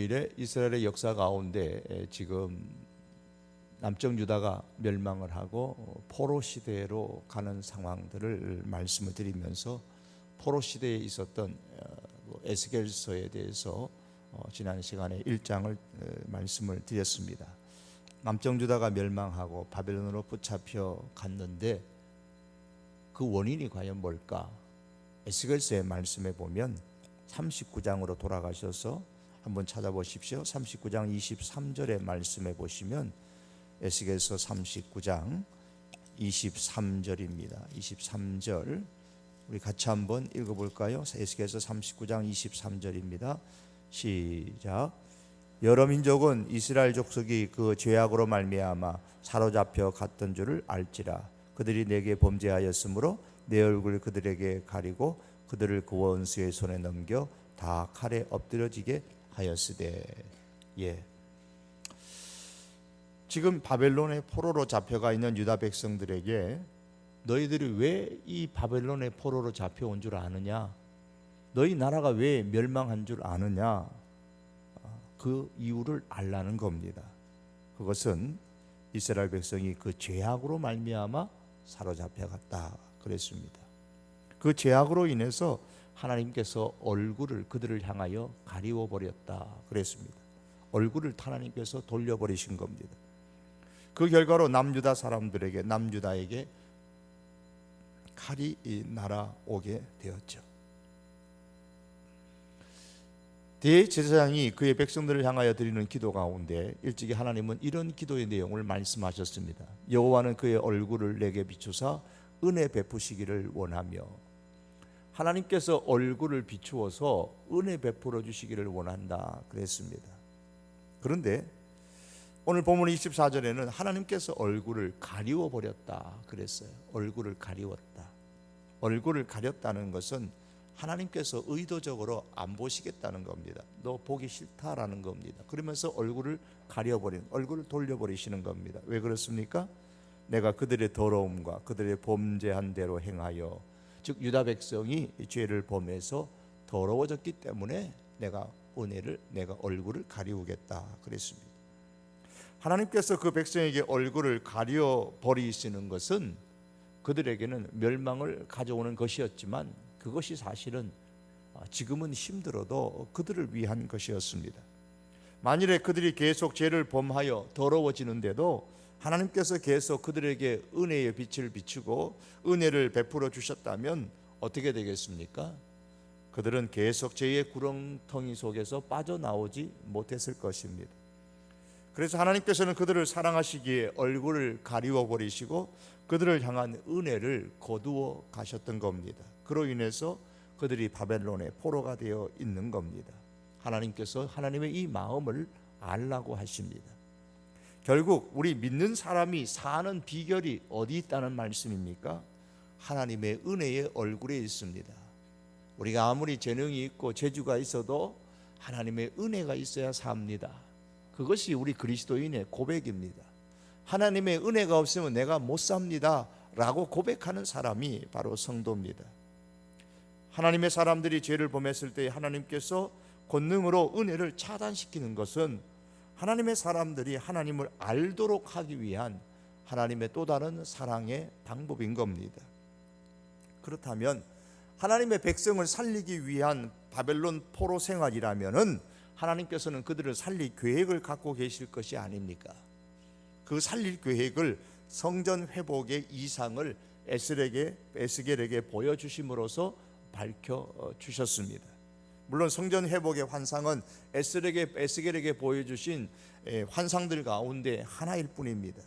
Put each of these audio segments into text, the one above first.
이래 이스라엘의 역사 가운데 지금 남쪽 유다가 멸망을 하고 포로 시대로 가는 상황들을 말씀을 드리면서 포로 시대에 있었던 에스겔서에 대해서 지난 시간에 1장을 말씀을 드렸습니다. 남쪽 유다가 멸망하고 바벨론으로 붙잡혀 갔는데 그 원인이 과연 뭘까? 에스겔서의 말씀에 보면 39장으로 돌아가셔서 한번 찾아보십시오. 39장 23절의 말씀에 보시면 에스겔서 39장 23절입니다. 23절 우리 같이 한번 읽어볼까요? 에스겔서 39장 23절입니다. 시작. 여러 민족은 이스라엘 족속이 그 죄악으로 말미암아 사로잡혀 갔던 줄을 알지라. 그들이 내게 범죄하였으므로 내 얼굴을 그들에게 가리고 그들을 그 원수의 손에 넘겨 다 칼에 엎드려지게 하였으되. 지금 바벨론의 포로로 잡혀가 있는 유다 백성들에게 너희들이 왜 이 바벨론의 포로로 잡혀온 줄 아느냐? 너희 나라가 왜 멸망한 줄 아느냐? 그 이유를 알라는 겁니다. 그것은 이스라엘 백성이 그 죄악으로 말미암아 사로잡혀갔다 그랬습니다. 그 죄악으로 인해서 하나님께서 얼굴을 그들을 향하여 가리워 버렸다 그랬습니다. 얼굴을 하나님께서 돌려버리신 겁니다. 그 결과로 남유다 사람들에게, 남유다에게 칼이 날아오게 되었죠. 대제사장이 그의 백성들을 향하여 드리는 기도 가운데 일찍이 하나님은 이런 기도의 내용을 말씀하셨습니다. 여호와는 그의 얼굴을 내게 비추사 은혜 베푸시기를 원하며. 하나님께서 얼굴을 비추어서 은혜 베풀어 주시기를 원한다 그랬습니다. 그런데 오늘 본문 24절에는 하나님께서 얼굴을 가리워 버렸다 그랬어요. 얼굴을 가리웠다. 얼굴을 가렸다는 것은 하나님께서 의도적으로 안 보시겠다는 겁니다. 너 보기 싫다라는 겁니다. 그러면서 얼굴을 가려버린, 얼굴을 돌려버리시는 겁니다. 왜 그렇습니까? 내가 그들의 더러움과 그들의 범죄한 대로 행하여, 즉 유다 백성이 죄를 범해서 더러워졌기 때문에 내가 얼굴을 가리우겠다 그랬습니다. 하나님께서 그 백성에게 얼굴을 가려 버리시는 것은 그들에게는 멸망을 가져오는 것이었지만 그것이 사실은 지금은 힘들어도 그들을 위한 것이었습니다. 만일에 그들이 계속 죄를 범하여 더러워지는데도 하나님께서 계속 그들에게 은혜의 빛을 비추고 은혜를 베풀어 주셨다면 어떻게 되겠습니까? 그들은 계속 죄의 구렁텅이 속에서 빠져나오지 못했을 것입니다. 그래서 하나님께서는 그들을 사랑하시기에 얼굴을 가리워 버리시고 그들을 향한 은혜를 거두어 가셨던 겁니다. 그로 인해서 그들이 바벨론의 포로가 되어 있는 겁니다. 하나님께서 하나님의 이 마음을 알라고 하십니다. 결국 우리 믿는 사람이 사는 비결이 어디 있다는 말씀입니까? 하나님의 은혜의 얼굴에 있습니다. 우리가 아무리 재능이 있고 재주가 있어도 하나님의 은혜가 있어야 삽니다. 그것이 우리 그리스도인의 고백입니다. 하나님의 은혜가 없으면 내가 못 삽니다 라고 고백하는 사람이 바로 성도입니다. 하나님의 사람들이 죄를 범했을 때 하나님께서 권능으로 은혜를 차단시키는 것은 하나님의 사람들이 하나님을 알도록 하기 위한 하나님의 또 다른 사랑의 방법인 겁니다. 그렇다면 하나님의 백성을 살리기 위한 바벨론 포로 생활이라면은 하나님께서는 그들을 살릴 계획을 갖고 계실 것이 아닙니까? 그 살릴 계획을 성전 회복의 이상을 에스겔에게 보여주심으로써 밝혀주셨습니다. 물론 성전 회복의 환상은 에스겔에게 보여주신 환상들 가운데 하나일 뿐입니다.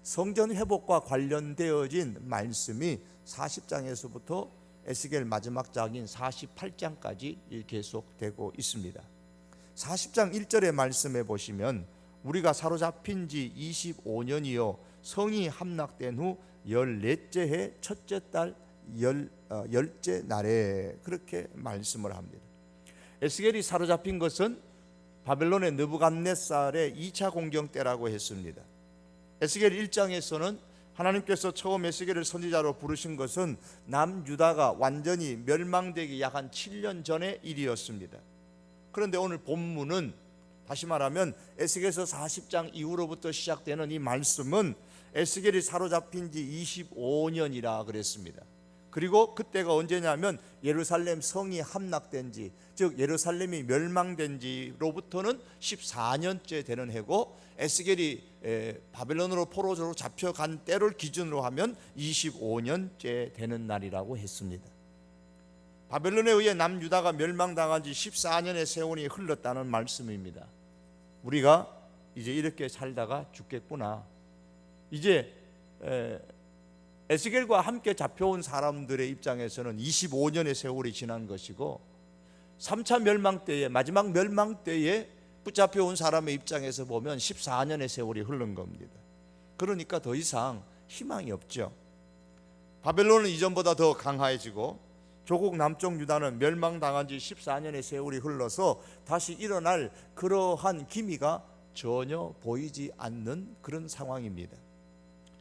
성전 회복과 관련되어진 말씀이 40장에서부터 에스겔 마지막 장인 48장까지 계속되고 있습니다. 40장 1절의 말씀에 보시면 우리가 사로잡힌 지 25년이요 성이 함락된 후 14째 해 첫째 달 열째 날에 그렇게 말씀을 합니다. 에스겔이 사로잡힌 것은 바벨론의 느부갓네살의 2차 공경 때라고 했습니다. 에스겔 1장에서는 하나님께서 처음 에스겔을 선지자로 부르신 것은 남유다가 완전히 멸망되기 약 한 7년 전의 일이었습니다. 그런데 오늘 본문은 다시 말하면 에스겔서 40장 이후로부터 시작되는 이 말씀은 에스겔이 사로잡힌 지 25년이라 그랬습니다. 그리고 그때가 언제냐면 예루살렘 성이 함락된 지, 즉 예루살렘이 멸망된 지로부터는 14년째 되는 해고, 에스겔이 바벨론으로 포로로 잡혀간 때를 기준으로 하면 25년째 되는 날이라고 했습니다. 바벨론에 의해 남유다가 멸망당한 지 14년의 세월이 흘렀다는 말씀입니다. 우리가 이제 이렇게 살다가 죽겠구나. 이제 에스겔과 함께 잡혀온 사람들의 입장에서는 25년의 세월이 지난 것이고, 3차 멸망 때에, 마지막 멸망 때에 붙잡혀온 사람의 입장에서 보면 14년의 세월이 흐른 겁니다. 그러니까 더 이상 희망이 없죠. 바벨론은 이전보다 더 강화해지고 조국 남쪽 유다는 멸망당한 지 14년의 세월이 흘러서 다시 일어날 그러한 기미가 전혀 보이지 않는 그런 상황입니다.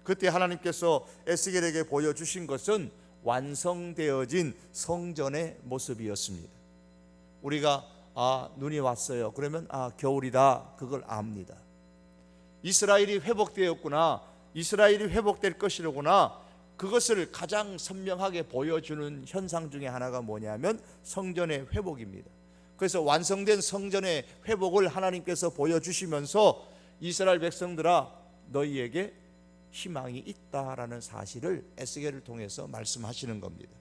그때 하나님께서 에스겔에게 보여주신 것은 완성되어진 성전의 모습이었습니다. 우리가 눈이 왔어요. 그러면 겨울이다, 그걸 압니다. 이스라엘이 회복되었구나, 이스라엘이 회복될 것이로구나, 그것을 가장 선명하게 보여주는 현상 중에 하나가 뭐냐면 성전의 회복입니다. 그래서 완성된 성전의 회복을 하나님께서 보여주시면서 이스라엘 백성들아, 너희에게 희망이 있다라는 사실을 에스겔을 통해서 말씀하시는 겁니다.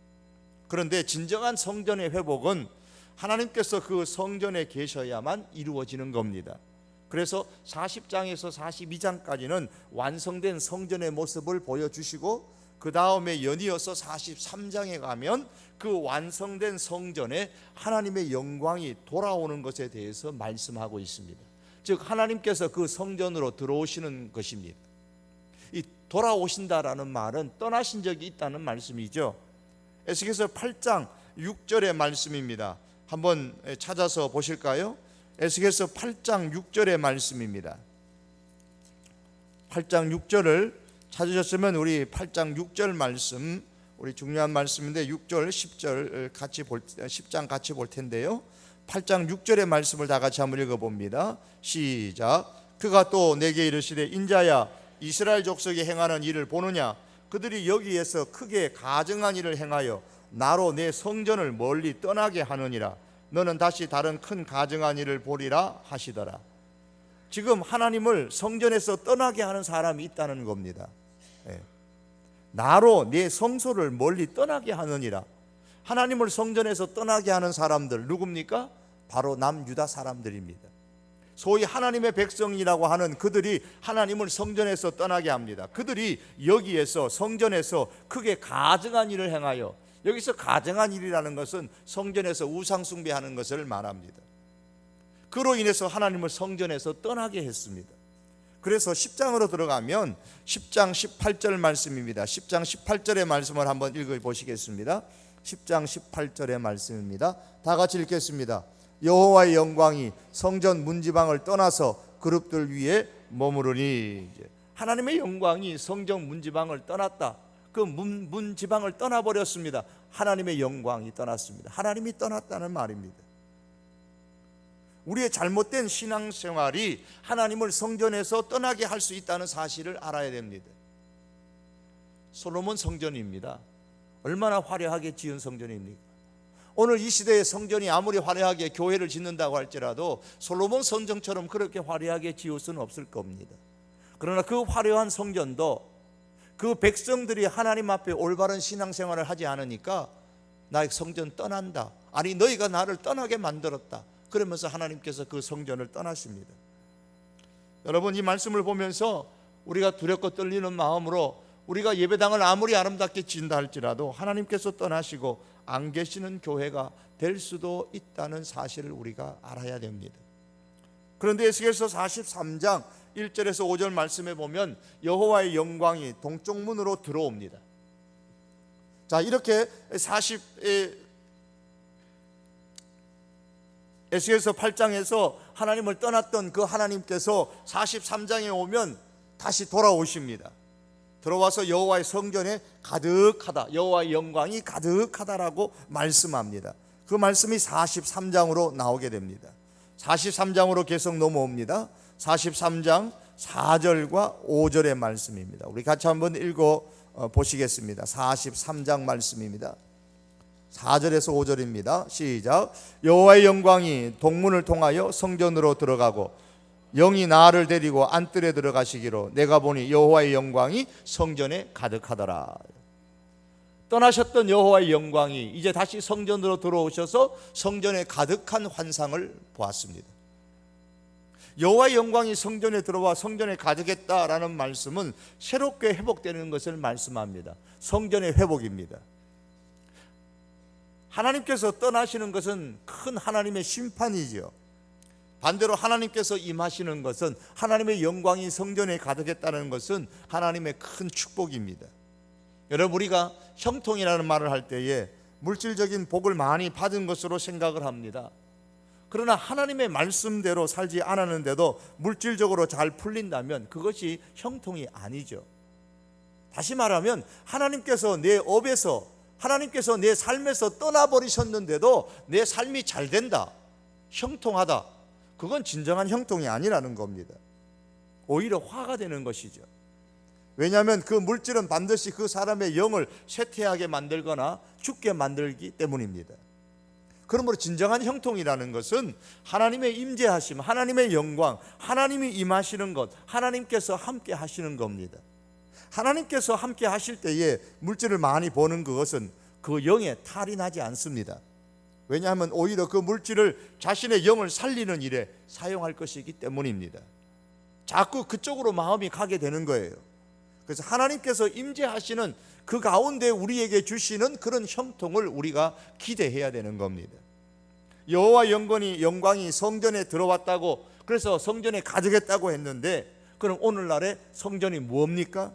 그런데 진정한 성전의 회복은 하나님께서 그 성전에 계셔야만 이루어지는 겁니다. 그래서 40장에서 42장까지는 완성된 성전의 모습을 보여주시고, 그 다음에 연이어서 43장에 가면 그 완성된 성전에 하나님의 영광이 돌아오는 것에 대해서 말씀하고 있습니다. 즉 하나님께서 그 성전으로 들어오시는 것입니다. 이 돌아오신다라는 말은 떠나신 적이 있다는 말씀이죠. 에스겔서 8장 6절의 말씀입니다. 한번 찾아서 보실까요? 에스겔서 8장 6절의 말씀입니다. 8장 6절을 찾으셨으면 우리 8장 6절 말씀, 우리 중요한 말씀인데 6절 10절 같이 10장 같이 볼 텐데요. 8장 6절의 말씀을 다 같이 한번 읽어봅니다. 시작. 그가 또 내게 이르시되 인자야, 이스라엘 족속이 행하는 일을 보느냐? 그들이 여기에서 크게 가증한 일을 행하여 나로 내 성전을 멀리 떠나게 하느니라. 너는 다시 다른 큰 가증한 일을 보리라 하시더라. 지금 하나님을 성전에서 떠나게 하는 사람이 있다는 겁니다. 나로 내 성소를 멀리 떠나게 하느니라. 하나님을 성전에서 떠나게 하는 사람들 누굽니까? 바로 남유다 사람들입니다. 소위 하나님의 백성이라고 하는 그들이 하나님을 성전에서 떠나게 합니다. 그들이 여기에서 성전에서 크게 가증한 일을 행하여, 여기서 가증한 일이라는 것은 성전에서 우상 숭배하는 것을 말합니다. 그로 인해서 하나님을 성전에서 떠나게 했습니다. 그래서 10장으로 들어가면 10장 18절 말씀입니다. 10장 18절의 말씀을 한번 읽어보시겠습니다. 10장 18절의 말씀입니다. 다 같이 읽겠습니다. 여호와의 영광이 성전 문지방을 떠나서 그룹들 위에 머무르니. 하나님의 영광이 성전 문지방을 떠났다. 그 문지방을 떠나버렸습니다. 하나님의 영광이 떠났습니다. 하나님이 떠났다는 말입니다. 우리의 잘못된 신앙생활이 하나님을 성전에서 떠나게 할 수 있다는 사실을 알아야 됩니다. 솔로몬 성전입니다. 얼마나 화려하게 지은 성전입니까? 오늘 이 시대의 성전이 아무리 화려하게 교회를 짓는다고 할지라도 솔로몬 성전처럼 그렇게 화려하게 지을 수는 없을 겁니다. 그러나 그 화려한 성전도 그 백성들이 하나님 앞에 올바른 신앙생활을 하지 않으니까 나 성전 떠난다, 아니 너희가 나를 떠나게 만들었다, 그러면서 하나님께서 그 성전을 떠나십니다. 여러분, 이 말씀을 보면서 우리가 두렵고 떨리는 마음으로 우리가 예배당을 아무리 아름답게 지은다 할지라도 하나님께서 떠나시고 안 계시는 교회가 될 수도 있다는 사실을 우리가 알아야 됩니다. 그런데 에스겔서 43장 1절에서 5절 말씀에 보면 여호와의 영광이 동쪽 문으로 들어옵니다. 자, 이렇게 에스겔서 8장에서 하나님을 떠났던 그 하나님께서 43장에 오면 다시 돌아오십니다. 들어와서 여호와의 성전에 가득하다, 여호와의 영광이 가득하다라고 말씀합니다. 그 말씀이 43장으로 나오게 됩니다. 43장으로 계속 넘어옵니다. 43장 4절과 5절의 말씀입니다. 우리 같이 한번 읽어 보시겠습니다. 43장 말씀입니다. 4절에서 5절입니다. 시작. 여호와의 영광이 동문을 통하여 성전으로 들어가고 영이 나를 데리고 안뜰에 들어가시기로 내가 보니 여호와의 영광이 성전에 가득하더라. 떠나셨던 여호와의 영광이 이제 다시 성전으로 들어오셔서 성전에 가득한 환상을 보았습니다. 여호와의 영광이 성전에 들어와 성전에 가득했다라는 말씀은 새롭게 회복되는 것을 말씀합니다. 성전의 회복입니다. 하나님께서 떠나시는 것은 큰 하나님의 심판이지요. 반대로 하나님께서 임하시는 것은, 하나님의 영광이 성전에 가득했다는 것은 하나님의 큰 축복입니다. 여러분, 우리가 형통이라는 말을 할 때에 물질적인 복을 많이 받은 것으로 생각을 합니다. 그러나 하나님의 말씀대로 살지 않았는데도 물질적으로 잘 풀린다면 그것이 형통이 아니죠. 다시 말하면 하나님께서 내 업에서, 하나님께서 내 삶에서 떠나버리셨는데도 내 삶이 잘 된다, 형통하다, 그건 진정한 형통이 아니라는 겁니다. 오히려 화가 되는 것이죠. 왜냐하면 그 물질은 반드시 그 사람의 영을 쇠퇴하게 만들거나 죽게 만들기 때문입니다. 그러므로 진정한 형통이라는 것은 하나님의 임재하심, 하나님의 영광, 하나님이 임하시는 것, 하나님께서 함께 하시는 겁니다. 하나님께서 함께 하실 때에 물질을 많이 버는 그것은 그 영에 탈이 나지 않습니다. 왜냐하면 오히려 그 물질을 자신의 영을 살리는 일에 사용할 것이기 때문입니다. 자꾸 그쪽으로 마음이 가게 되는 거예요. 그래서 하나님께서 임재하시는 그 가운데 우리에게 주시는 그런 형통을 우리가 기대해야 되는 겁니다. 여호와 영광이 성전에 들어왔다고, 그래서 성전에 가득했다고 했는데, 그럼 오늘날의 성전이 뭡니까?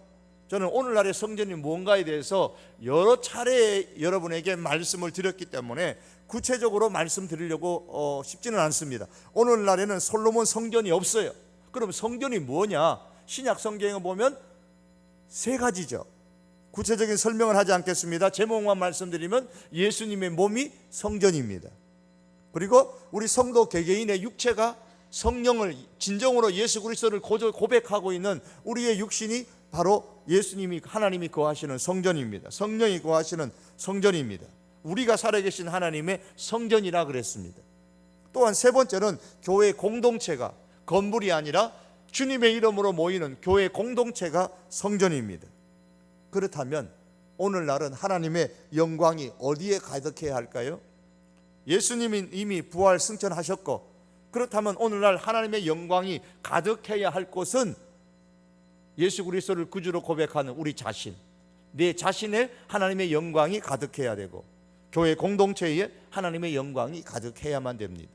저는 오늘날의 성전이 뭔가에 대해서 여러 차례 여러분에게 말씀을 드렸기 때문에 구체적으로 말씀드리려고 쉽지는 않습니다. 오늘날에는 솔로몬 성전이 없어요. 그럼 성전이 뭐냐? 신약 성경에 보면 세 가지죠. 구체적인 설명을 하지 않겠습니다. 제목만 말씀드리면 예수님의 몸이 성전입니다. 그리고 우리 성도 개개인의 육체가 성령을 진정으로 예수 그리스도를 고백하고 있는 우리의 육신이 바로 예수님이, 하나님이 거하시는 성전입니다. 성령이 거하시는 성전입니다. 우리가 살아계신 하나님의 성전이라 그랬습니다. 또한 세 번째는 교회 공동체가, 건물이 아니라 주님의 이름으로 모이는 교회 공동체가 성전입니다. 그렇다면 오늘날은 하나님의 영광이 어디에 가득해야 할까요? 예수님이 이미 부활 승천하셨고, 그렇다면 오늘날 하나님의 영광이 가득해야 할 곳은 예수 그리스도를 구주로 고백하는 우리 자신, 내 자신의 하나님의 영광이 가득해야 되고, 교회 공동체에 하나님의 영광이 가득해야만 됩니다.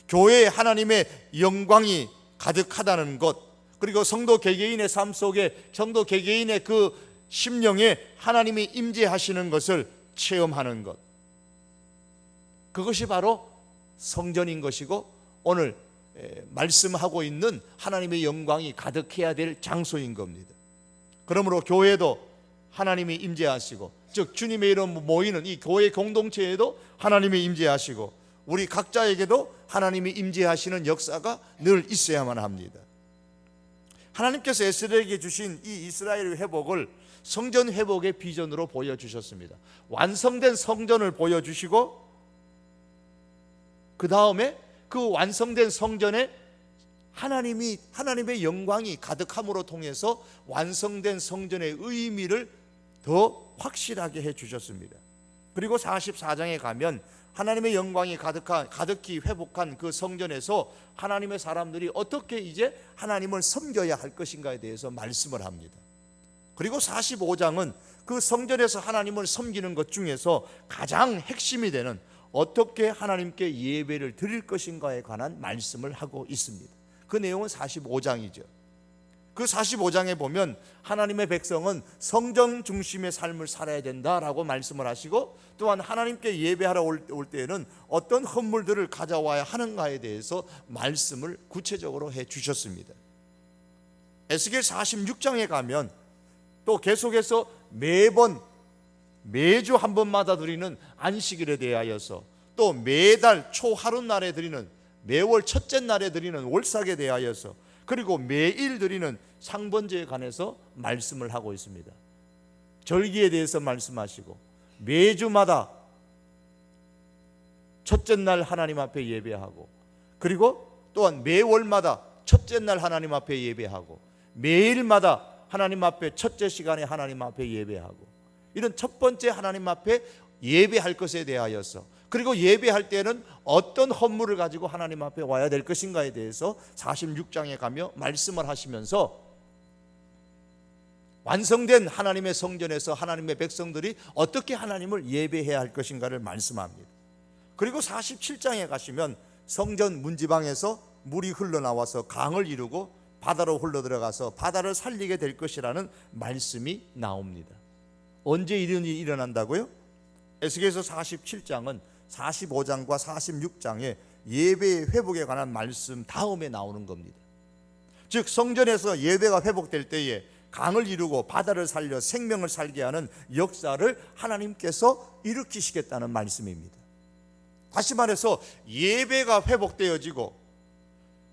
교회에 하나님의 영광이 가득하다는 것, 그리고 성도 개개인의 삶 속에, 성도 개개인의 그 심령에 하나님이 임재하시는 것을 체험하는 것, 그것이 바로 성전인 것이고 오늘 말씀하고 있는 하나님의 영광이 가득해야 될 장소인 겁니다. 그러므로 교회도 하나님이 임재하시고, 즉 주님의 이름 모이는 이 교회 공동체에도 하나님이 임재하시고, 우리 각자에게도 하나님이 임재하시는 역사가 늘 있어야만 합니다. 하나님께서 에스더에게 주신 이 이스라엘의 회복을 성전 회복의 비전으로 보여주셨습니다. 완성된 성전을 보여주시고, 그 다음에 그 완성된 성전에 하나님의 영광이 가득함으로 통해서 완성된 성전의 의미를 더 확실하게 해주셨습니다. 그리고 44장에 가면 하나님의 영광이 가득히 회복한 그 성전에서 하나님의 사람들이 어떻게 이제 하나님을 섬겨야 할 것인가에 대해서 말씀을 합니다. 그리고 45장은 그 성전에서 하나님을 섬기는 것 중에서 가장 핵심이 되는 어떻게 하나님께 예배를 드릴 것인가에 관한 말씀을 하고 있습니다. 그 내용은 45장이죠. 그 45장에 보면 하나님의 백성은 성전 중심의 삶을 살아야 된다라고 말씀을 하시고, 또한 하나님께 예배하러 올 때에는 어떤 헌물들을 가져와야 하는가에 대해서 말씀을 구체적으로 해 주셨습니다. 에스겔 46장에 가면 또 계속해서 매주 한 번마다 드리는 안식일에 대하여서, 또 매달 초하룻날에 드리는 매월 첫째 날에 드리는 월삭에 대하여서, 그리고 매일 드리는 상번제에 관해서 말씀을 하고 있습니다. 절기에 대해서 말씀하시고, 매주마다 첫째 날 하나님 앞에 예배하고, 그리고 또한 매월마다 첫째 날 하나님 앞에 예배하고, 매일마다 하나님 앞에 첫째 시간에 하나님 앞에 예배하고, 이런 첫 번째 하나님 앞에 예배할 것에 대하여서, 그리고 예배할 때는 어떤 헌물을 가지고 하나님 앞에 와야 될 것인가에 대해서 46장에 가며 말씀을 하시면서 완성된 하나님의 성전에서 하나님의 백성들이 어떻게 하나님을 예배해야 할 것인가를 말씀합니다. 그리고 47장에 가시면 성전 문지방에서 물이 흘러나와서 강을 이루고 바다로 흘러들어가서 바다를 살리게 될 것이라는 말씀이 나옵니다. 언제 이런 일이 일어난다고요? 에스겔서 47장은 45장과 46장에 예배의 회복에 관한 말씀 다음에 나오는 겁니다. 즉 성전에서 예배가 회복될 때에 강을 이루고 바다를 살려 생명을 살게 하는 역사를 하나님께서 일으키시겠다는 말씀입니다. 다시 말해서 예배가 회복되어지고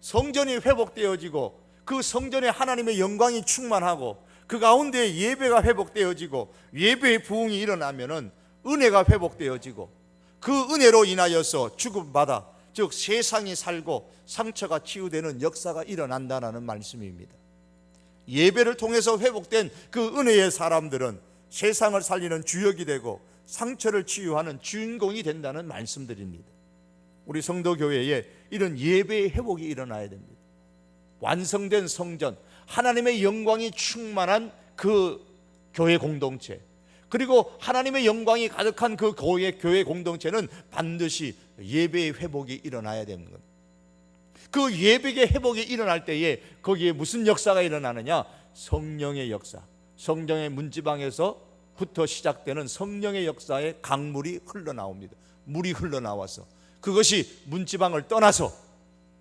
성전이 회복되어지고 그 성전에 하나님의 영광이 충만하고 그 가운데 예배가 회복되어지고 예배의 부흥이 일어나면은 은혜가 회복되어지고 그 은혜로 인하여서 죽음받아, 즉 세상이 살고 상처가 치유되는 역사가 일어난다는 말씀입니다. 예배를 통해서 회복된 그 은혜의 사람들은 세상을 살리는 주역이 되고 상처를 치유하는 주인공이 된다는 말씀드립니다. 우리 성도교회에 이런 예배의 회복이 일어나야 됩니다. 완성된 성전, 하나님의 영광이 충만한 그 교회 공동체, 그리고 하나님의 영광이 가득한 그 교회 공동체는 반드시 예배의 회복이 일어나야 되는 것. 그 예배의 회복이 일어날 때에 거기에 무슨 역사가 일어나느냐? 성령의 역사, 성령의 문지방에서부터 시작되는 성령의 역사의 강물이 흘러나옵니다. 물이 흘러나와서 그것이 문지방을 떠나서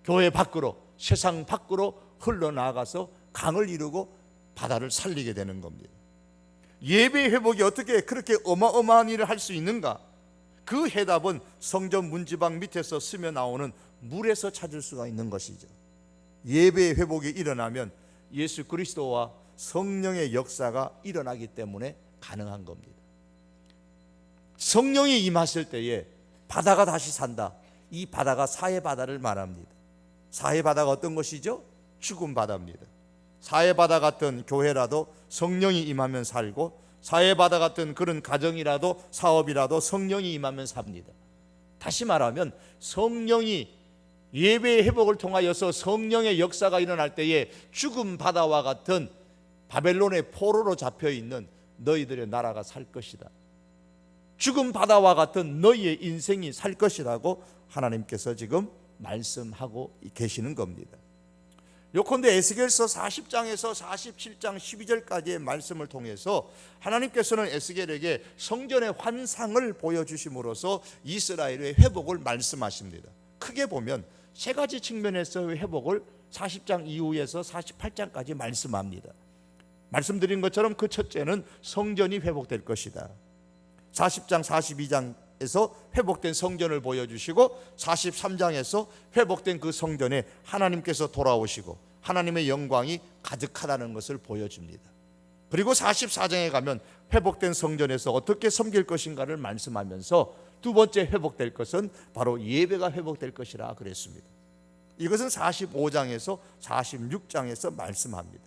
교회 밖으로, 세상 밖으로 흘러나가서 강을 이루고 바다를 살리게 되는 겁니다. 예배 회복이 어떻게 그렇게 어마어마한 일을 할 수 있는가? 그 해답은 성전 문지방 밑에서 스며 나오는 물에서 찾을 수가 있는 것이죠. 예배의 회복이 일어나면 예수 그리스도와 성령의 역사가 일어나기 때문에 가능한 겁니다. 성령이 임하실 때에 바다가 다시 산다. 이 바다가 사해 바다를 말합니다. 사해 바다가 어떤 것이죠? 죽은 바다입니다. 사해 바다 같은 교회라도 성령이 임하면 살고, 사해 바다 같은 그런 가정이라도 사업이라도 성령이 임하면 삽니다. 다시 말하면 성령이 예배의 회복을 통하여서 성령의 역사가 일어날 때에 죽은 바다와 같은 바벨론의 포로로 잡혀있는 너희들의 나라가 살 것이다. 죽은 바다와 같은 너희의 인생이 살 것이라고 하나님께서 지금 말씀하고 계시는 겁니다. 요컨대 에스겔서 40장에서 47장 12절까지의 말씀을 통해서 하나님께서는 에스겔에게 성전의 환상을 보여주심으로써 이스라엘의 회복을 말씀하십니다. 크게 보면 세 가지 측면에서의 회복을 40장 이후에서 48장까지 말씀합니다. 말씀드린 것처럼 그 첫째는 성전이 회복될 것이다. 40장 42장에서 회복된 성전을 보여주시고 43장에서 회복된 그 성전에 하나님께서 돌아오시고 하나님의 영광이 가득하다는 것을 보여줍니다. 그리고 44장에 가면 회복된 성전에서 어떻게 섬길 것인가를 말씀하면서 두 번째 회복될 것은 바로 예배가 회복될 것이라 그랬습니다. 이것은 45장에서 46장에서 말씀합니다.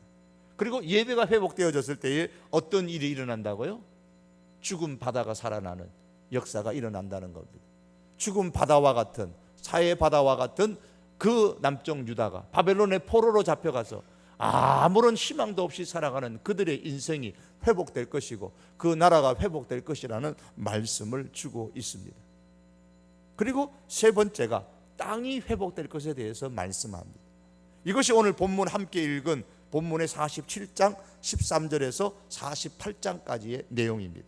그리고 예배가 회복되어졌을 때에 어떤 일이 일어난다고요? 죽은 바다가 살아나는 역사가 일어난다는 겁니다. 죽은 바다와 같은, 사해 바다와 같은 그 남쪽 유다가 바벨론의 포로로 잡혀가서 아무런 희망도 없이 살아가는 그들의 인생이 회복될 것이고 그 나라가 회복될 것이라는 말씀을 주고 있습니다. 그리고 세 번째가 땅이 회복될 것에 대해서 말씀합니다. 이것이 오늘 본문 함께 읽은 본문의 47장 13절에서 48장까지의 내용입니다.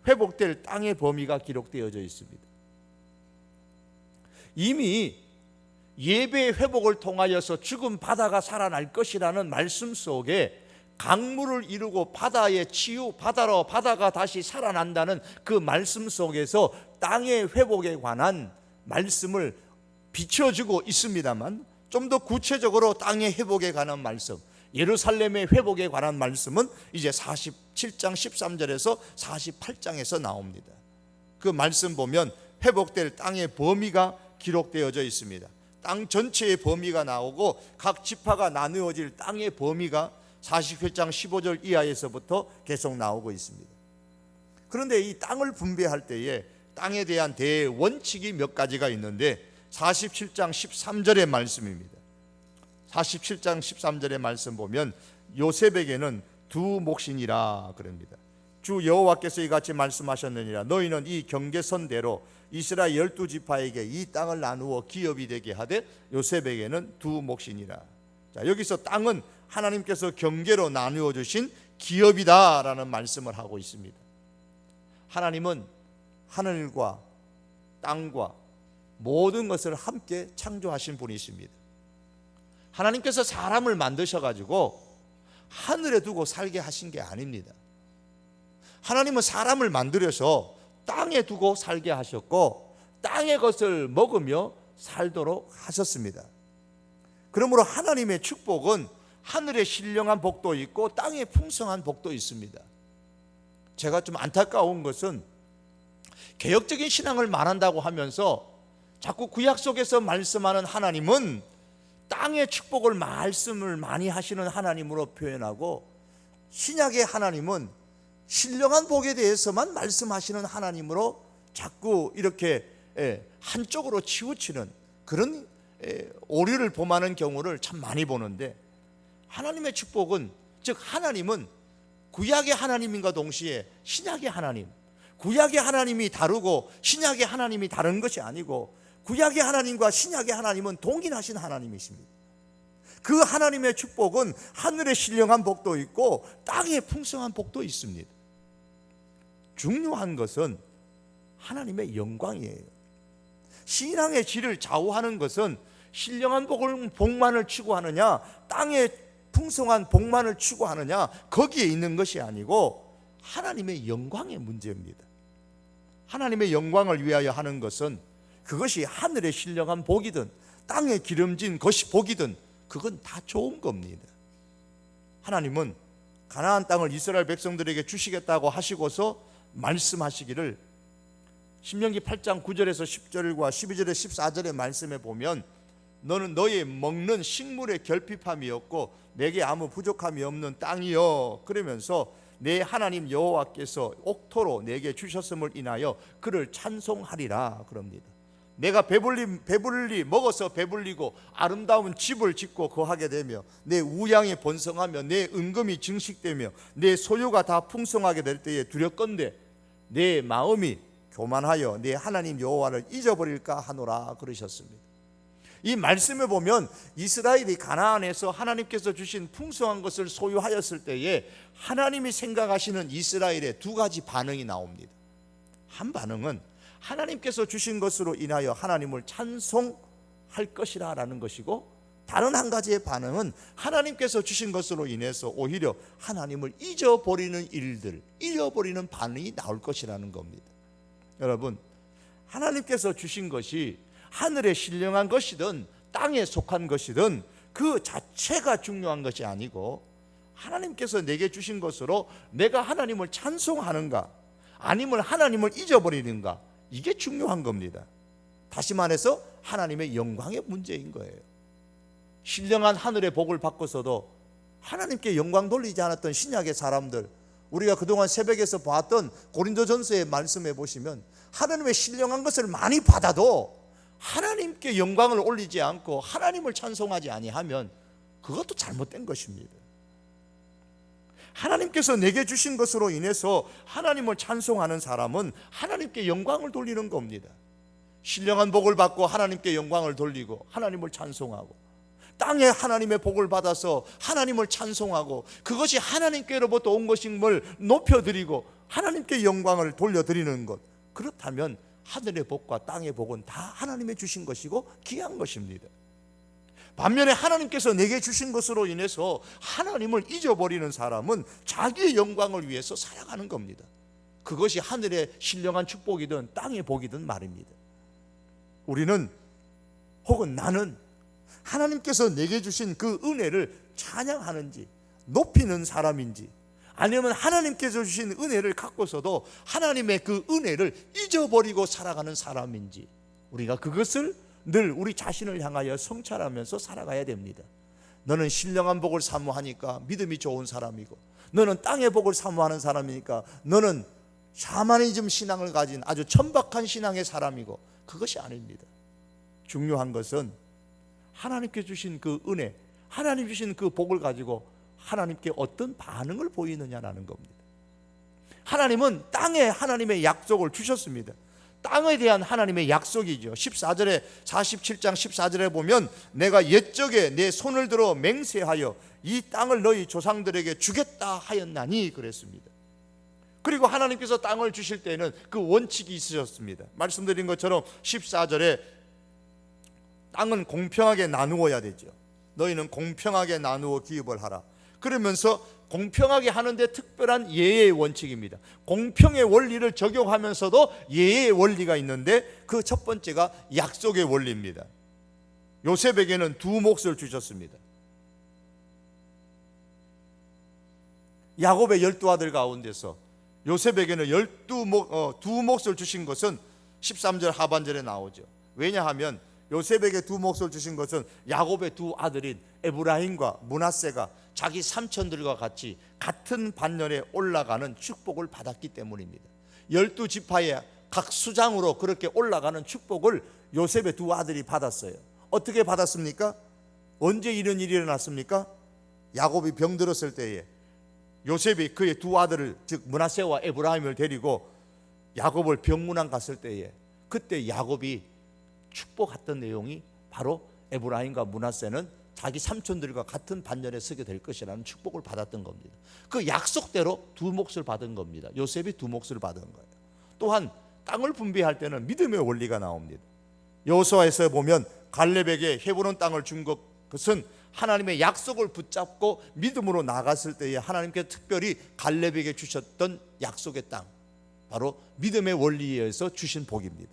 회복될 땅의 범위가 기록되어져 있습니다. 이미 예배의 회복을 통하여서 죽은 바다가 살아날 것이라는 말씀 속에 강물을 이루고 바다의 치유, 바다가 다시 살아난다는 그 말씀 속에서 땅의 회복에 관한 말씀을 비춰주고 있습니다만 좀 더 구체적으로 땅의 회복에 관한 말씀, 예루살렘의 회복에 관한 말씀은 이제 47장 13절에서 48장에서 나옵니다. 그 말씀 보면 회복될 땅의 범위가 기록되어져 있습니다. 땅 전체의 범위가 나오고 각 지파가 나누어질 땅의 범위가 47장 15절 이하에서부터 계속 나오고 있습니다. 그런데 이 땅을 분배할 때에 땅에 대한 대원칙이 몇 가지가 있는데 47장 13절의 말씀입니다. 47장 13절의 말씀 보면 요셉에게는 두 몫이니라 그럽니다. 주 여호와께서 이같이 말씀하셨느니라. 너희는 이 경계선대로 이스라엘 12지파에게 이 땅을 나누어 기업이 되게 하되 요셉에게는 두 몫이니라. 자, 여기서 땅은 하나님께서 경계로 나누어 주신 기업이다라는 말씀을 하고 있습니다. 하나님은 하늘과 땅과 모든 것을 함께 창조하신 분이십니다. 하나님께서 사람을 만드셔가지고 하늘에 두고 살게 하신 게 아닙니다. 하나님은 사람을 만들어서 땅에 두고 살게 하셨고 땅의 것을 먹으며 살도록 하셨습니다. 그러므로 하나님의 축복은 하늘에 신령한 복도 있고 땅에 풍성한 복도 있습니다. 제가 좀 안타까운 것은 개혁적인 신앙을 말한다고 하면서 자꾸 구약 속에서 말씀하는 하나님은 땅의 축복을 말씀을 많이 하시는 하나님으로 표현하고 신약의 하나님은 신령한 복에 대해서만 말씀하시는 하나님으로 자꾸 이렇게 한쪽으로 치우치는 그런 오류를 범하는 경우를 참 많이 보는데, 하나님의 축복은, 즉 하나님은 구약의 하나님인가 동시에 신약의 하나님, 구약의 하나님이 다르고 신약의 하나님이 다른 것이 아니고 구약의 하나님과 신약의 하나님은 동일하신 하나님이십니다. 그 하나님의 축복은 하늘에 신령한 복도 있고 땅에 풍성한 복도 있습니다. 중요한 것은 하나님의 영광이에요. 신앙의 질을 좌우하는 것은 신령한 복만을 추구하느냐, 땅에 풍성한 복만을 추구하느냐, 거기에 있는 것이 아니고 하나님의 영광의 문제입니다. 하나님의 영광을 위하여 하는 것은 그것이 하늘의 신령한 복이든 땅에 기름진 것이 복이든 그건 다 좋은 겁니다. 하나님은 가나안 땅을 이스라엘 백성들에게 주시겠다고 하시고서 말씀하시기를 신명기 8장 9절에서 10절과 12절에 14절의 말씀에 보면 너는 너의 먹는 식물의 결핍함이 없고 내게 아무 부족함이 없는 땅이여, 그러면서 내 하나님 여호와께서 옥토로 내게 주셨음을 인하여 그를 찬송하리라 그럽니다. 내가 배불리 먹어서 배불리고 아름다운 집을 짓고 거하게 되며 내 우양이 번성하며 내 은금이 증식되며 내 소유가 다 풍성하게 될 때에 두렵건대 내 마음이 교만하여 내 하나님 여호와를 잊어버릴까 하노라 그러셨습니다. 이 말씀에 보면 이스라엘이 가나안에서 하나님께서 주신 풍성한 것을 소유하였을 때에 하나님이 생각하시는 이스라엘의 두 가지 반응이 나옵니다. 한 반응은 하나님께서 주신 것으로 인하여 하나님을 찬송할 것이라 라는 것이고, 다른 한 가지의 반응은 하나님께서 주신 것으로 인해서 오히려 하나님을 잊어버리는 일들, 잃어버리는 반응이 나올 것이라는 겁니다. 여러분, 하나님께서 주신 것이 하늘에 신령한 것이든 땅에 속한 것이든 그 자체가 중요한 것이 아니고 하나님께서 내게 주신 것으로 내가 하나님을 찬송하는가 아니면 하나님을 잊어버리는가, 이게 중요한 겁니다. 다시 말해서 하나님의 영광의 문제인 거예요. 신령한 하늘의 복을 받고서도 하나님께 영광 돌리지 않았던 신약의 사람들, 우리가 그동안 새벽에서 봤던 고린도전서의 말씀해 보시면 하나님의 신령한 것을 많이 받아도 하나님께 영광을 올리지 않고 하나님을 찬송하지 아니하면 그것도 잘못된 것입니다. 하나님께서 내게 주신 것으로 인해서 하나님을 찬송하는 사람은 하나님께 영광을 돌리는 겁니다. 신령한 복을 받고 하나님께 영광을 돌리고 하나님을 찬송하고, 땅에 하나님의 복을 받아서 하나님을 찬송하고 그것이 하나님께로부터 온 것임을 높여드리고 하나님께 영광을 돌려드리는 것, 그렇다면 하늘의 복과 땅의 복은 다 하나님의 주신 것이고 귀한 것입니다. 반면에 하나님께서 내게 주신 것으로 인해서 하나님을 잊어버리는 사람은 자기의 영광을 위해서 살아가는 겁니다. 그것이 하늘의 신령한 축복이든 땅의 복이든 말입니다. 우리는 혹은 나는 하나님께서 내게 주신 그 은혜를 찬양하는지 높이는 사람인지, 아니면 하나님께서 주신 은혜를 갖고서도 하나님의 그 은혜를 잊어버리고 살아가는 사람인지, 우리가 그것을 늘 우리 자신을 향하여 성찰하면서 살아가야 됩니다. 너는 신령한 복을 사모하니까 믿음이 좋은 사람이고, 너는 땅의 복을 사모하는 사람이니까 너는 샤머니즘 신앙을 가진 아주 천박한 신앙의 사람이고, 그것이 아닙니다. 중요한 것은 하나님께 주신 그 은혜, 하나님 주신 그 복을 가지고 하나님께 어떤 반응을 보이느냐라는 겁니다. 하나님은 땅에 하나님의 약속을 주셨습니다. 땅에 대한 하나님의 약속이죠. 14절에 47장 14절에 보면 내가 옛적에 내 손을 들어 맹세하여 이 땅을 너희 조상들에게 주겠다 하였나니 그랬습니다. 그리고 하나님께서 땅을 주실 때는 그 원칙이 있으셨습니다. 말씀드린 것처럼 14절에 땅은 공평하게 나누어야 되죠. 너희는 공평하게 나누어 기업을 하라. 그러면서 공평하게 하는데 특별한 예의 원칙입니다. 공평의 원리를 적용하면서도 예의 원리가 있는데 그 첫 번째가 약속의 원리입니다. 요셉에게는 두 몫을 주셨습니다. 야곱의 12아들 가운데서 요셉에게는 두 몫을 주신 것은 13절 하반절에 나오죠. 왜냐하면 요셉에게 두 몫을 주신 것은 야곱의 두 아들인 에브라임과 므낫세가 자기 삼촌들과 같이 같은 반열에 올라가는 축복을 받았기 때문입니다. 12지파의 각 수장으로 그렇게 올라가는 축복을 요셉의 두 아들이 받았어요. 어떻게 받았습니까? 언제 이런 일이 일어났습니까? 야곱이 병들었을 때에 요셉이 그의 두 아들을, 즉 므낫세와 에브라임을 데리고 야곱을 병문안 갔을 때에, 그때 야곱이 축복했던 내용이 바로 에브라임과 므낫세는 자기 삼촌들과 같은 반열에 서게 될 것이라는 축복을 받았던 겁니다. 그 약속대로 두 몫을 받은 겁니다. 요셉이 두 몫을 받은 거예요. 또한 땅을 분배할 때는 믿음의 원리가 나옵니다. 여호수아에서 보면 갈렙에게 헤브론 땅을 준 것은 하나님의 약속을 붙잡고 믿음으로 나갔을 때에 하나님께서 특별히 갈렙에게 주셨던 약속의 땅, 바로 믿음의 원리에 의해서 주신 복입니다.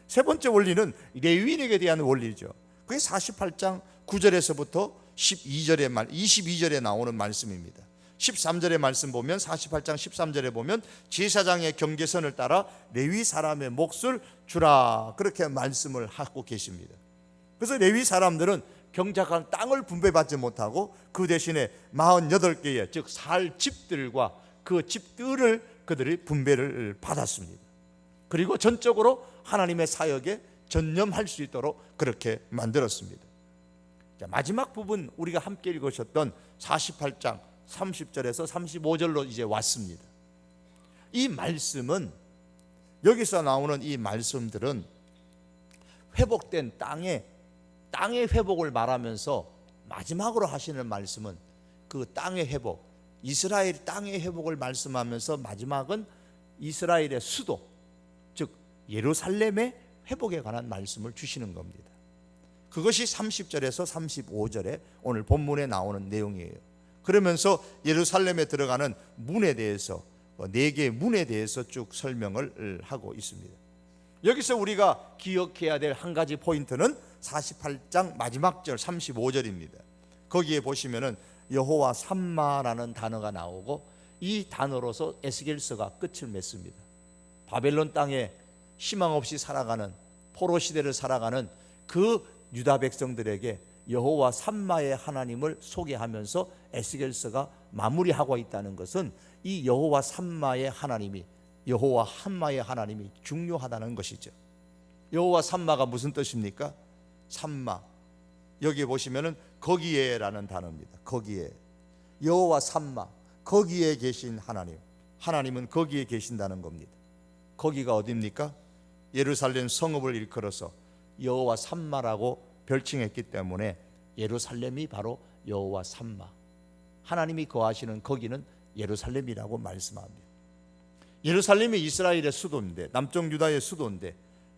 세 번째 원리는 레위인에게 대한 원리죠. 그게 48장 9절에서부터 22절에 나오는 말씀입니다. 13절의 말씀 보면, 48장 13절에 보면 제사장의 경계선을 따라 레위 사람의 몫을 주라, 그렇게 말씀을 하고 계십니다. 그래서 레위 사람들은 경작한 땅을 분배받지 못하고 그 대신에 48개의 즉 살 집들과 그 집들을 그들이 분배를 받았습니다. 그리고 전적으로 하나님의 사역에 전념할 수 있도록 그렇게 만들었습니다. 자, 마지막 부분 우리가 함께 읽으셨던 48장 30절에서 35절로 이제 왔습니다. 이 말씀은, 여기서 나오는 이 말씀들은 회복된 땅의 회복을 말하면서 마지막으로 하시는 말씀은 그 땅의 회복, 이스라엘 땅의 회복을 말씀하면서 마지막은 이스라엘의 수도, 즉 예루살렘의 회복에 관한 말씀을 주시는 겁니다. 그것이 30절에서 35절에 오늘 본문에 나오는 내용이에요. 그러면서 예루살렘에 들어가는 문에 대해서, 4개의 문에 대해서 쭉 설명을 하고 있습니다. 여기서 우리가 기억해야 될 한 가지 포인트는 48장 마지막 절 35절입니다. 거기에 보시면은 여호와 삼마라는 단어가 나오고, 이 단어로서 에스겔서가 끝을 맺습니다. 바벨론 땅에 희망 없이 살아가는, 포로 시대를 살아가는 그 유다 백성들에게 여호와 삼마의 하나님을 소개하면서 에스겔서가 마무리하고 있다는 것은 이 여호와 삼마의 하나님이, 여호와 한마의 하나님이 중요하다는 것이죠. 여호와 삼마가 무슨 뜻입니까? 삼마, 여기 보시면은 거기에라는 단어입니다. 거기에, 여호와 삼마, 거기에 계신 하나님, 하나님은 거기에 계신다는 겁니다. 거기가 어디입니까? 예루살렘 성읍을 일컬어서 여호와 삼마라고 별칭했기 때문에 예루살렘이 바로 여호와 삼마, 하나님이 거하시는 거기는 예루살렘이라고 말씀합니다. 예루살렘이 이스라엘의 수도인데, 남쪽 유다의 수도인데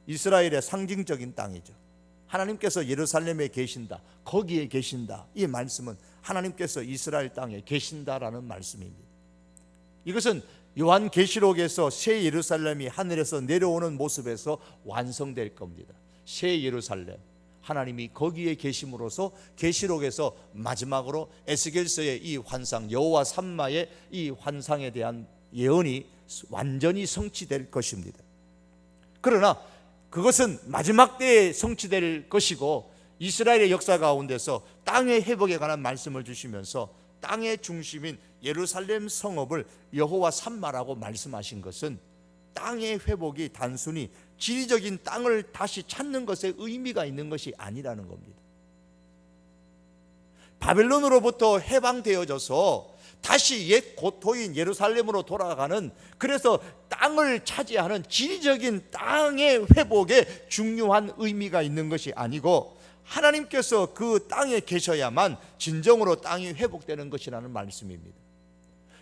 이스라엘의 상징적인 땅이죠. 하나님께서 예루살렘에 계신다, 거기에 계신다, 이 말씀은 하나님께서 이스라엘 땅에 계신다라는 말씀입니다. 이것은 요한계시록에서 새 예루살렘이 하늘에서 내려오는 모습에서 완성될 겁니다. 새 예루살렘, 하나님이 거기에 계심으로써 계시록에서 마지막으로 에스겔서의 이 환상, 여호와 삼마의 이 환상에 대한 예언이 완전히 성취될 것입니다. 그러나 그것은 마지막 때에 성취될 것이고, 이스라엘의 역사 가운데서 땅의 회복에 관한 말씀을 주시면서 땅의 중심인 예루살렘 성읍을 여호와 삼마라고 말씀하신 것은 땅의 회복이 단순히 지리적인 땅을 다시 찾는 것에 의미가 있는 것이 아니라는 겁니다. 바벨론으로부터 해방되어져서 다시 옛 고토인 예루살렘으로 돌아가는, 그래서 땅을 차지하는 지리적인 땅의 회복에 중요한 의미가 있는 것이 아니고, 하나님께서 그 땅에 계셔야만 진정으로 땅이 회복되는 것이라는 말씀입니다.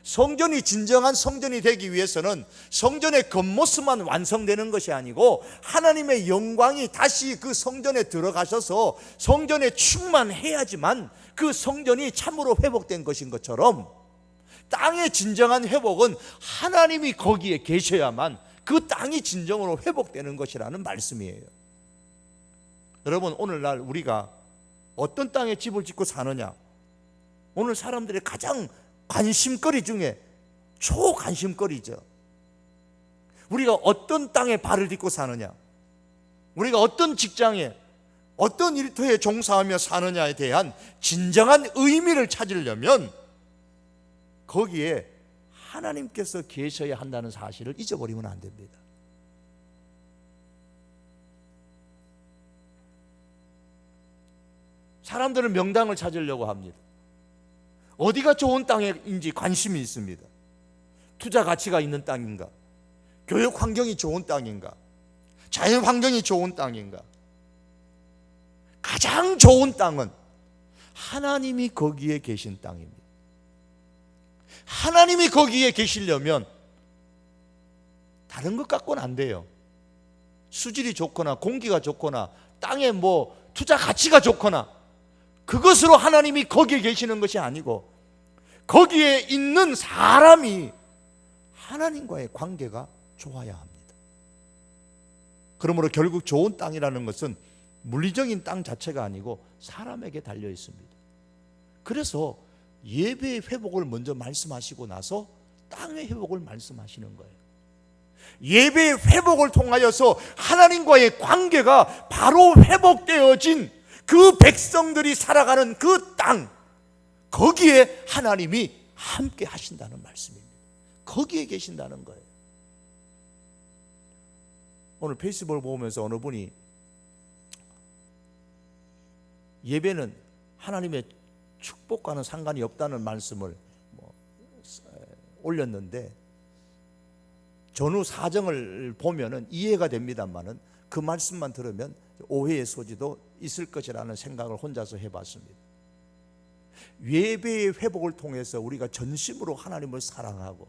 성전이 진정한 성전이 되기 위해서는 성전의 겉모습만 완성되는 것이 아니고, 하나님의 영광이 다시 그 성전에 들어가셔서 성전에 충만해야지만 그 성전이 참으로 회복된 것인 것처럼, 땅의 진정한 회복은 하나님이 거기에 계셔야만 그 땅이 진정으로 회복되는 것이라는 말씀이에요. 여러분, 오늘날 우리가 어떤 땅에 집을 짓고 사느냐, 오늘 사람들의 가장 관심거리 중에 초관심거리죠. 우리가 어떤 땅에 발을 딛고 사느냐, 우리가 어떤 직장에 어떤 일터에 종사하며 사느냐에 대한 진정한 의미를 찾으려면 거기에 하나님께서 계셔야 한다는 사실을 잊어버리면 안 됩니다. 사람들은 명당을 찾으려고 합니다. 어디가 좋은 땅인지 관심이 있습니다. 투자 가치가 있는 땅인가, 교육 환경이 좋은 땅인가, 자연 환경이 좋은 땅인가. 가장 좋은 땅은 하나님이 거기에 계신 땅입니다. 하나님이 거기에 계시려면 다른 것 갖고는 안 돼요. 수질이 좋거나 공기가 좋거나 땅에 투자 가치가 좋거나 그것으로 하나님이 거기에 계시는 것이 아니고, 거기에 있는 사람이 하나님과의 관계가 좋아야 합니다. 그러므로 결국 좋은 땅이라는 것은 물리적인 땅 자체가 아니고 사람에게 달려 있습니다. 그래서 예배의 회복을 먼저 말씀하시고 나서 땅의 회복을 말씀하시는 거예요. 예배의 회복을 통하여서 하나님과의 관계가 바로 회복되어진 그 백성들이 살아가는 그 땅, 거기에 하나님이 함께 하신다는 말씀입니다. 거기에 계신다는 거예요. 오늘 페이스북을 보면서 어느 분이 예배는 하나님의 축복과는 상관이 없다는 말씀을 올렸는데, 전후 사정을 보면은 이해가 됩니다만은 그 말씀만 들으면 오해의 소지도 있을 것이라는 생각을 혼자서 해봤습니다. 예배의 회복을 통해서 우리가 전심으로 하나님을 사랑하고,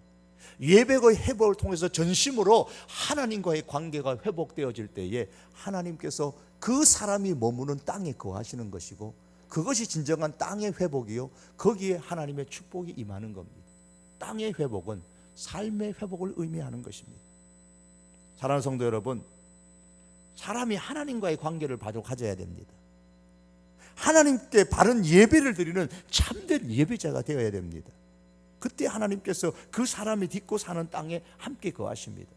예배의 회복을 통해서 전심으로 하나님과의 관계가 회복되어질 때에 하나님께서 그 사람이 머무는 땅에 거하시는 것이고, 그것이 진정한 땅의 회복이요, 거기에 하나님의 축복이 임하는 겁니다. 땅의 회복은 삶의 회복을 의미하는 것입니다. 사랑하는 성도 여러분, 사람이 하나님과의 관계를 바로 가져야 됩니다. 하나님께 바른 예배를 드리는 참된 예배자가 되어야 됩니다. 그때 하나님께서 그 사람이 딛고 사는 땅에 함께 거하십니다.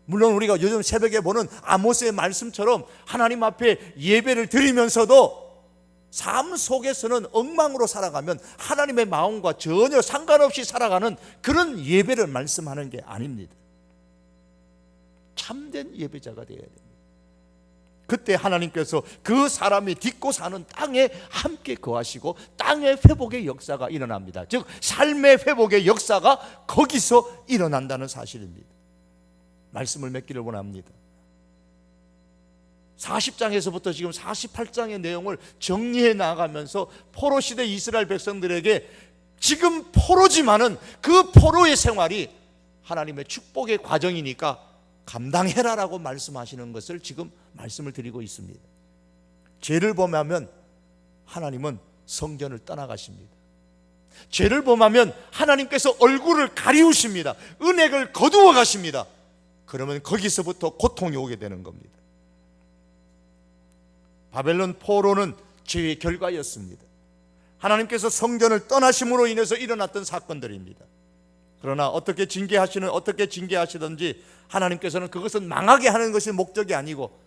물론 우리가 요즘 새벽에 보는 아모스의 말씀처럼 하나님 앞에 예배를 드리면서도 삶 속에서는 엉망으로 살아가면 하나님의 마음과 전혀 상관없이 살아가는 그런 예배를 말씀하는 게 아닙니다. 참된 예배자가 되어야 됩니다. 그때 하나님께서 그 사람이 딛고 사는 땅에 함께 거하시고 땅의 회복의 역사가 일어납니다. 즉 삶의 회복의 역사가 거기서 일어난다는 사실입니다. 말씀을 맺기를 원합니다. 40장에서부터 지금 48장의 내용을 정리해 나가면서 포로 시대 이스라엘 백성들에게 지금 포로지만은 그 포로의 생활이 하나님의 축복의 과정이니까 감당해라라고 말씀하시는 것을 지금 말씀을 드리고 있습니다. 죄를 범하면 하나님은 성전을 떠나가십니다. 죄를 범하면 하나님께서 얼굴을 가리우십니다. 은혜를 거두어 가십니다. 그러면 거기서부터 고통이 오게 되는 겁니다. 바벨론 포로는 죄의 결과였습니다. 하나님께서 성전을 떠나심으로 인해서 일어났던 사건들입니다. 그러나 어떻게 징계하시든지 하나님께서는 그것은 망하게 하는 것이 목적이 아니고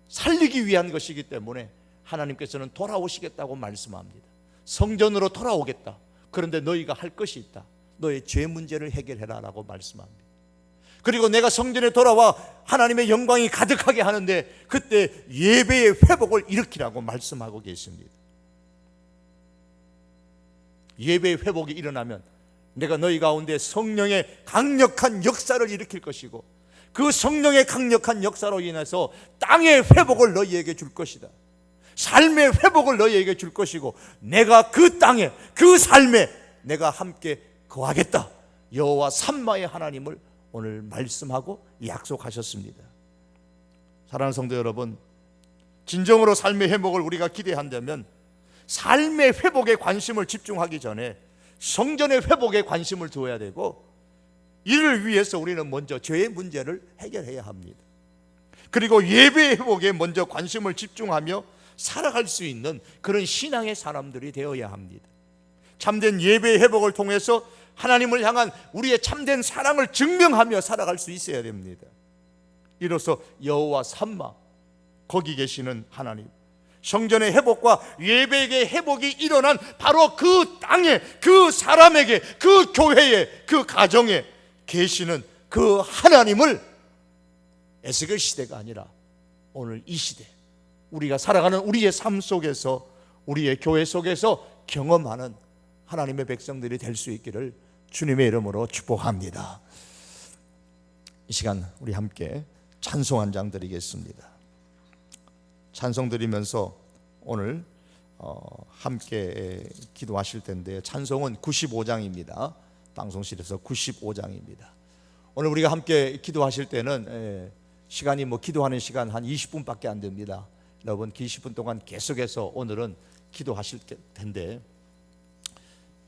살리기 위한 것이기 때문에 하나님께서는 돌아오시겠다고 말씀합니다. 성전으로 돌아오겠다. 그런데 너희가 할 것이 있다. 너의 죄 문제를 해결해라 라고 말씀합니다. 그리고 내가 성전에 돌아와 하나님의 영광이 가득하게 하는데 그때 예배의 회복을 일으키라고 말씀하고 계십니다. 예배의 회복이 일어나면 내가 너희 가운데 성령의 강력한 역사를 일으킬 것이고 그 성령의 강력한 역사로 인해서 땅의 회복을 너희에게 줄 것이다. 삶의 회복을 너희에게 줄 것이고 내가 그 땅에 그 삶에 내가 함께 거하겠다. 여호와 삼마의 하나님을 오늘 말씀하고 약속하셨습니다. 사랑하는 성도 여러분, 진정으로 삶의 회복을 우리가 기대한다면 삶의 회복에 관심을 집중하기 전에 성전의 회복에 관심을 두어야 되고 이를 위해서 우리는 먼저 죄의 문제를 해결해야 합니다. 그리고 예배의 회복에 먼저 관심을 집중하며 살아갈 수 있는 그런 신앙의 사람들이 되어야 합니다. 참된 예배의 회복을 통해서 하나님을 향한 우리의 참된 사랑을 증명하며 살아갈 수 있어야 됩니다. 이로써 여호와 삼마, 거기 계시는 하나님, 성전의 회복과 예배의 회복이 일어난 바로 그 땅에, 그 사람에게, 그 교회에, 그 가정에 계시는 그 하나님을 에스겔 시대가 아니라 오늘 이 시대, 우리가 살아가는 우리의 삶 속에서, 우리의 교회 속에서 경험하는 하나님의 백성들이 될 수 있기를 주님의 이름으로 축복합니다. 이 시간 우리 함께 찬송 한 장 드리겠습니다. 찬송 드리면서 오늘 함께 기도하실 텐데 찬송은 95장입니다. 방송실에서 95장입니다. 오늘 우리가 함께 기도하실 때는 시간이 기도하는 시간 한 20분밖에 안 됩니다. 여러분 20분 동안 계속해서 오늘은 기도하실 텐데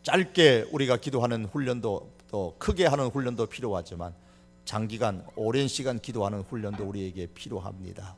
짧게 우리가 기도하는 훈련도 또 크게 하는 훈련도 필요하지만 장기간 오랜 시간 기도하는 훈련도 우리에게 필요합니다.